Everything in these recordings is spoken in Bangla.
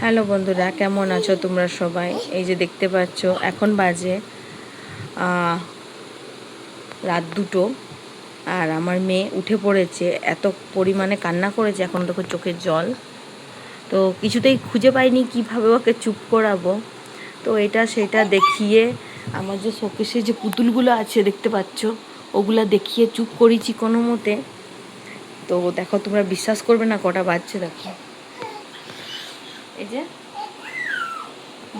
হ্যালো বন্ধুরা, কেমন আছো তোমরা সবাই? এই যে দেখতে পাচ্ছ এখন বাজে রাত 2টো, আর আমার মেয়ে উঠে পড়েছে। এত পরিমাণে কান্না করেছে, এখন দেখো চোখের জল। তো কিছুতেই খুঁজে পাইনি কিভাবে ওকে চুপ করাবো। তো এটা সেটা দেখিয়ে আমার যে শোকেসে যে পুতুলগুলো আছে দেখতে পাচ্ছ, ওগুলা দেখিয়ে চুপ করেছি কোনো মতে। তো দেখো, তোমরা বিশ্বাস করবে না কটা বাজছে। দেখো, এই যে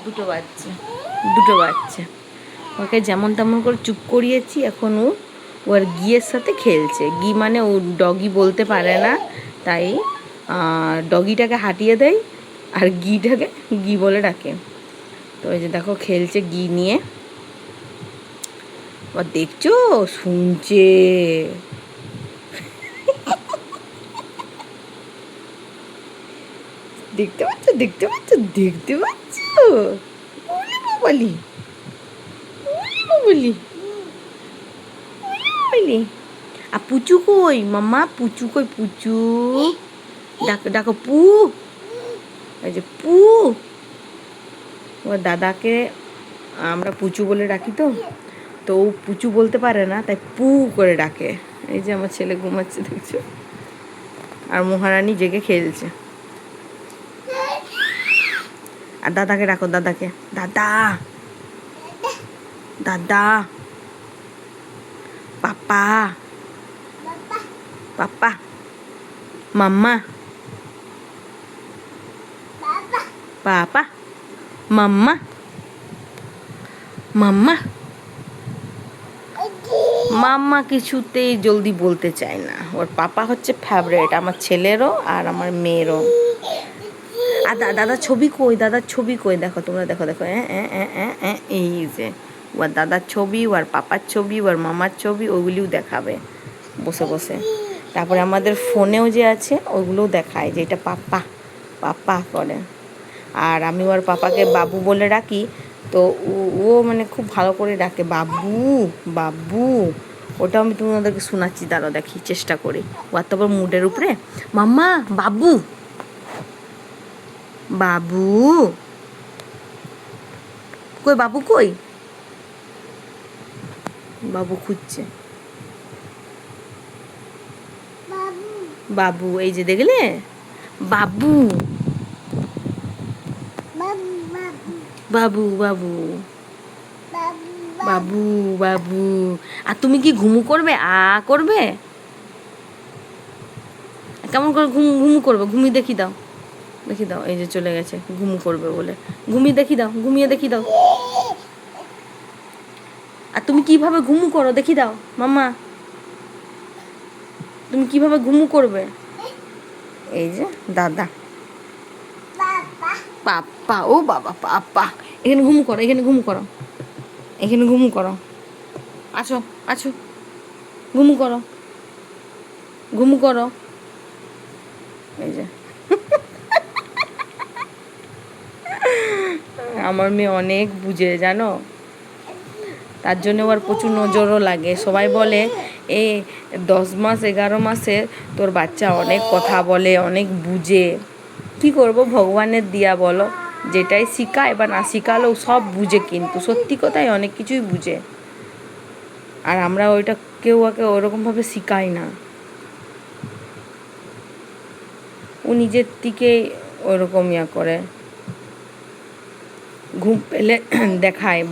দুটো বাজছে। ওকে যেমন তেমন করে চুপ করিয়েছি। এখন ও ওর গিয়ের সাথে খেলছে। গি মানে ও ডগি বলতে পারে না, তাই ডগিটাকে হাঁটিয়ে দেয় আর গিটাকে গি বলে ডাকে। তো এই যে দেখো খেলছে গি নিয়ে। আবার দেখছো, শুনছে। দেখতে পাচ্ছ দেখতে পাচ্ছ দেখতে পাচ্ছ বলি বলি বলি। আর পুচু কই মাম্মা? পুচু কই? পুচু ডাকো ডাকো, পু। এই যে পু। ওর দাদাকে আমরা পুচু বলে ডাকি, তো তো ও পুচু বলতে পারে না, তাই পু করে ডাকে। এই যে আমার ছেলে ঘুমাচ্ছে দেখছো, আর মহারানী জেগে খেলছে। আর দাদাকে ডাকো, দাদাকে। দাদা দাদা, পাপা পাপা, মাম্মা, পাপা, মাম্মা, মাম্মা। মাম্মা কিছুতেই জলদি বলতে চায় না। ওর পাপা হচ্ছে ফেভারিট, আমার ছেলেরও আর আমার মেয়েরও। আর দাদার ছবি কই? দাদার ছবি কই? দেখো তোমরা, দেখো দেখো, এই যে ওর দাদার ছবি, ওর পাপার ছবি, ওর মামার ছবি, ওগুলিও দেখাবে বসে বসে। তারপরে আমাদের ফোনেও যে আছে ওগুলোও দেখায় যে এটা পাপা পাপা করে। আর আমি ওর পাপাকে বাবু বলে ডাকি, তো ও মানে খুব ভালো করে ডাকে, বাবু বাবু। ওটাও আমি তোমাদেরকে শোনাচ্ছি, দাঁড়াও দেখি, চেষ্টা করি। ওর তো আবার মুডের উপরে, মাম্মা বাবু বাবু কই? বাবু কই? বাবু খুঁজছে। বাবু এই যে দেখলে, বাবু বাবু বাবু বাবু বাবু। আর তুমি কি ঘুমু করবে? করবে কেমন করে? ঘুমু করবে? ঘুমিয়ে দেখি দাও, দেখি দাও। এই যে চলে গেছে ঘুমু করবে বলে। ঘুমিয়ে দেখি দাও, ঘুমিয়ে দেখি দাও। আর তুমি কিভাবে ঘুমু করো দেখি দাও মাম্মা। তুমি কিভাবে ঘুমু করবে? এই যে দাদা, পাপ্পা। ও বাবা, পাপ্পা। এখানে ঘুমু করো, এখানে ঘুমু করো, এখানে ঘুমু করো। আসো আসো, ঘুমু করো, ঘুমু করো। এই যে আমার মেয়ে অনেক বুঝে, জানো। তার জন্য ওর প্রচুর নজরও লাগে। সবাই বলে 10 মাস 11 মাসে তোর বাচ্চা অনেক কথা বলে, অনেক বুঝে। কী করবো, ভগবানের দিয়া বলো। যেটাই শিখায় বা না শিখালেও সব বুঝে, কিন্তু সত্যি কথাই অনেক কিছুই বুঝে। আর আমরা ওইটা কেউ ওকে ওরকমভাবে শিখাই না। ও নিজের দিকেই ওরকম করে। ঘুম পেলে দেখায়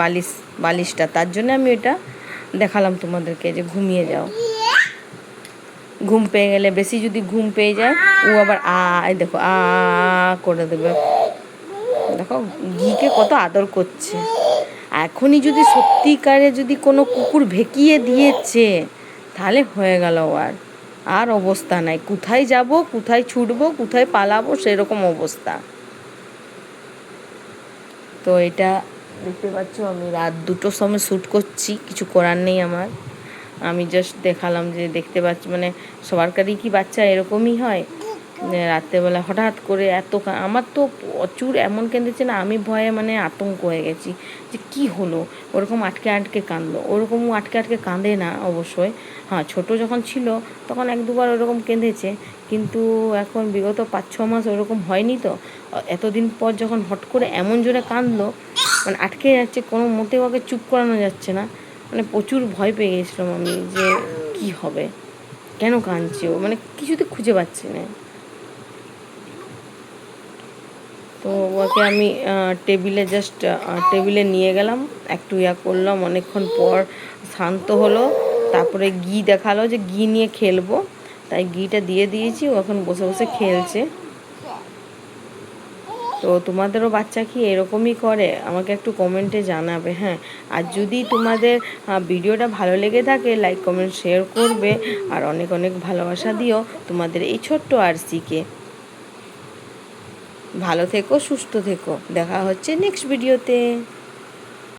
বালিশটা। তার জন্য আমি ওটা দেখালাম তোমাদেরকে, যে ঘুমিয়ে যাও। ঘুম পেয়ে গেলে, বেশি যদি ঘুম পেয়ে যায়, ও আবার দেখো করে দেবে। দেখো ঘিকে কত আদর করছে। এখনই যদি সত্যিকারে যদি কোনো কুকুর ভেকিয়ে দিয়েছে, তাহলে হয়ে গেল। আর অবস্থা নাই। কোথায় যাব, কোথায় ছুটবো, কোথায় পালাবো, সেরকম অবস্থা। তো এটা দেখতে পাচ্ছ, আমি রাত 2টোর সময় শ্যুট করছি, কিছু করার নেই আমার। আমি জাস্ট দেখালাম যে দেখতে পাচ্ছি, মানে সবারকারই কি বাচ্চা এরকমই হয়? রাত্রেবেলা হঠাৎ করে এত আমার তো প্রচুর এমন কেঁদেছে না, আমি ভয়ে মানে আতঙ্ক হয়ে গেছি যে কি হলো, ওরকম আটকে আটকে কাঁদলো। ওরকম আটকে আটকে কাঁদে না অবশ্যই, হ্যাঁ ছোটো যখন ছিল তখন 1-2 বার ওরকম কেঁদেছে, কিন্তু এখন বিগত 5-6 মাস ওরকম হয়নি। তো এতদিন পর যখন হট করে এমন জোরে কাঁদলো, মানে আটকে যাচ্ছে, কোনো মতেও ওকে চুপ করানো যাচ্ছে না, মানে প্রচুর ভয় পেয়ে গেছিলাম আমি যে কি হবে, কেন কাঁদছে ও, মানে কিছুতে খুঁজে পাচ্ছি না। তো ওকে আমি টেবিলে নিয়ে গেলাম, একটু করলাম, অনেকক্ষণ পর শান্ত হলো, তারপরে ঘি দেখালো যে ঘি নিয়ে খেলবো, তাই ঘিটা দিয়ে দিয়েছি, ও এখন বসে বসে খেলছে। তো তোমাদেরও বাচ্চা কি এরকমই করে আমাকে একটু কমেন্টে জানাবে, হ্যাঁ। আর যদি তোমাদের ভিডিওটা ভালো লেগে থাকে লাইক কমেন্ট শেয়ার করবে, আর অনেক অনেক ভালোবাসা দিও তোমাদের এই ছোট্ট আরসিকে। ভালো থেকো, সুস্থ থেকো, দেখা হচ্ছে নেক্সট ভিডিওতে।